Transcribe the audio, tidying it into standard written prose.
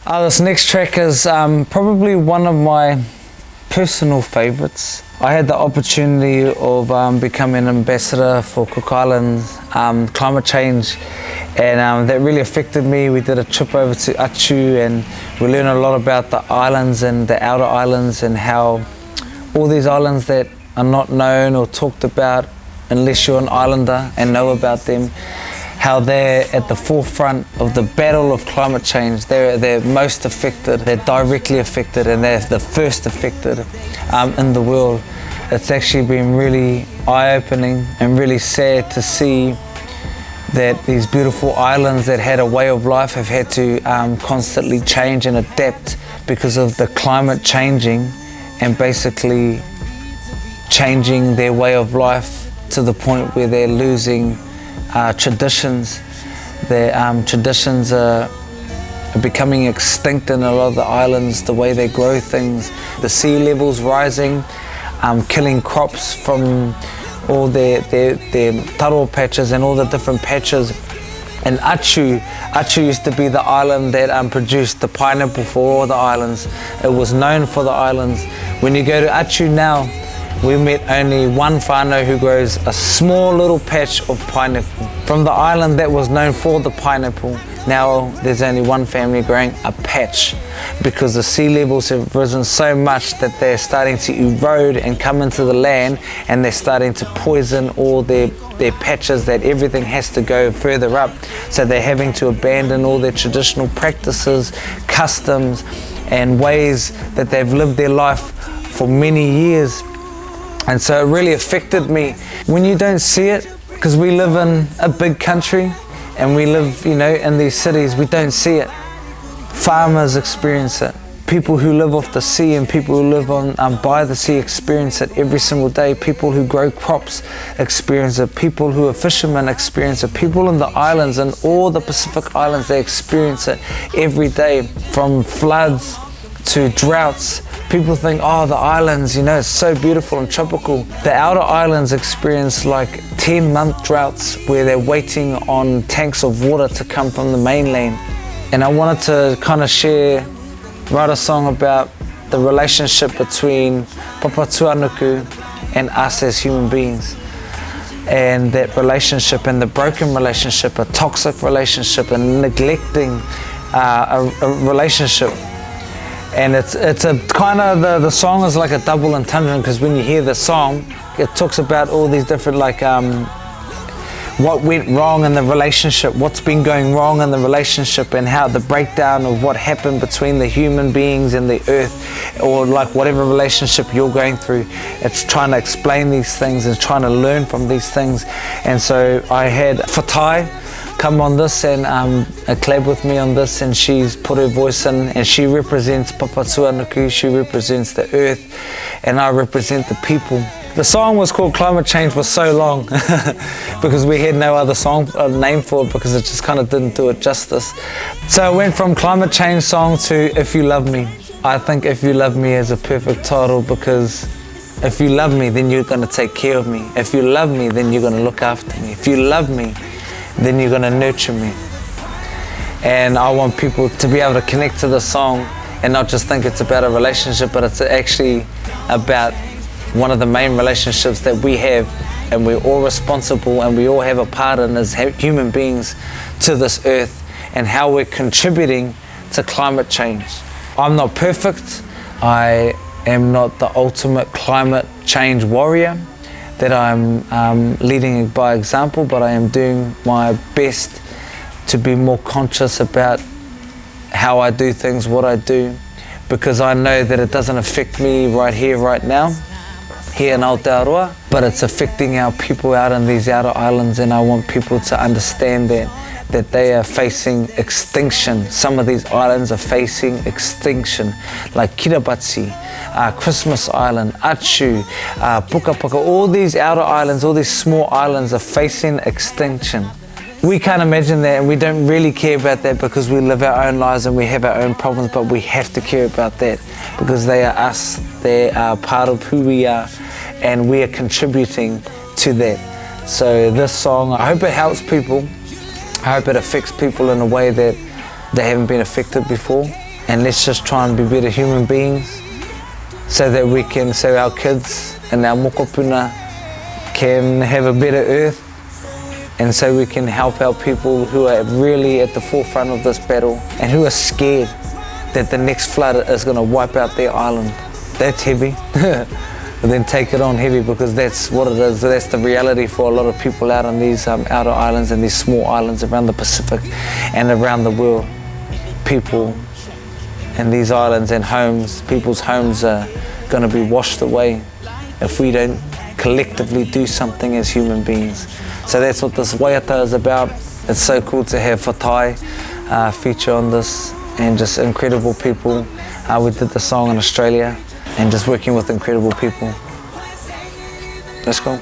This next track is probably one of my personal favorites. I had the opportunity of becoming an ambassador for Cook Islands climate change, and that really affected me. We did a trip over to Achu and we learned a lot about the islands and the outer islands and how all these islands that are not known or talked about unless you're an islander and know about them, how they're at the forefront of the battle of climate change. They're most affected, they're directly affected, and they're the first affected in the world. It's actually been really eye-opening and really sad to see that these beautiful islands that had a way of life have had to constantly change and adapt because of the climate changing and basically changing their way of life to the point where they're losing traditions. Their traditions are becoming extinct in a lot of the islands, the way they grow things. The sea levels rising, killing crops from all their taro patches and all the different patches. And Achu used to be the island that produced the pineapple for all the islands. It was known for the islands. When you go to Achu now, we met only one whānau who grows a small little patch of pineapple. From the island that was known for the pineapple, now there's only one family growing a patch because the sea levels have risen so much that they're starting to erode and come into the land, and they're starting to poison all their patches, that everything has to go further up. So they're having to abandon all their traditional practices, customs, and ways that they've lived their life for many years. And so it really affected me. When you don't see it, because we live in a big country and we live, in these cities, we don't see it. Farmers experience it. People who live off the sea and people who live by the sea experience it every single day. People who grow crops experience it. People who are fishermen experience it. People in the islands and all the Pacific Islands, they experience it every day, from floods to droughts. People think, oh, the islands, it's so beautiful and tropical. The outer islands experience like 10-month droughts where they're waiting on tanks of water to come from the mainland. And I wanted to kind of write a song about the relationship between Papatūānuku and us as human beings. And that relationship and the broken relationship, a toxic relationship, and neglecting a relationship. And it's a kind of, the song is like a double entendre, because when you hear the song, it talks about all these different what went wrong in the relationship, what's been going wrong in the relationship, and how the breakdown of what happened between the human beings and the earth, or like whatever relationship you're going through. It's trying to explain these things and trying to learn from these things. And so I had Fatai come on this and collab with me on this, and she's put her voice in, and she represents Papatūānuku, she represents the earth, and I represent the people. The song was called Climate Change for so long because we had no other name for it, because it just kind of didn't do it justice. So I went from Climate Change song to If You Love Me. I think If You Love Me is a perfect title, because if you love me, then you're going to take care of me. If you love me, then you're going to look after me. If you love me, then you're going to nurture me. And I want people to be able to connect to the song and not just think it's about a relationship, but it's actually about one of the main relationships that we have, and we're all responsible and we all have a part in as human beings to this earth, and how we're contributing to climate change. I'm not perfect. I am not the ultimate climate change warrior, that I'm leading by example, but I am doing my best to be more conscious about how I do things, what I do, because I know that it doesn't affect me right here, right now, here in Aotearoa, but it's affecting our people out in these outer islands, and I want people to understand that they are facing extinction. Some of these islands are facing extinction, like Kiribati, Christmas Island, Achu, Pukapuka, all these outer islands, all these small islands are facing extinction. We can't imagine that, and we don't really care about that because we live our own lives and we have our own problems, but we have to care about that because they are us, they are part of who we are, and we are contributing to that. So this song, I hope it helps people. I hope it affects people in a way that they haven't been affected before. and let's just try and be better human beings so that we can, so our kids and our mokopuna can have a better earth, and so we can help our people who are really at the forefront of this battle and who are scared that the next flood is going to wipe out their island. That's heavy. But then take it on heavy, because that's what it is. That's the reality for a lot of people out on these outer islands and these small islands around the Pacific and around the world. People in these islands and homes, people's homes are going to be washed away if we don't collectively do something as human beings. So that's what this waiata is about. It's so cool to have Fatai feature on this, and just incredible people. We did the song in Australia, and just working with incredible people. Let's go.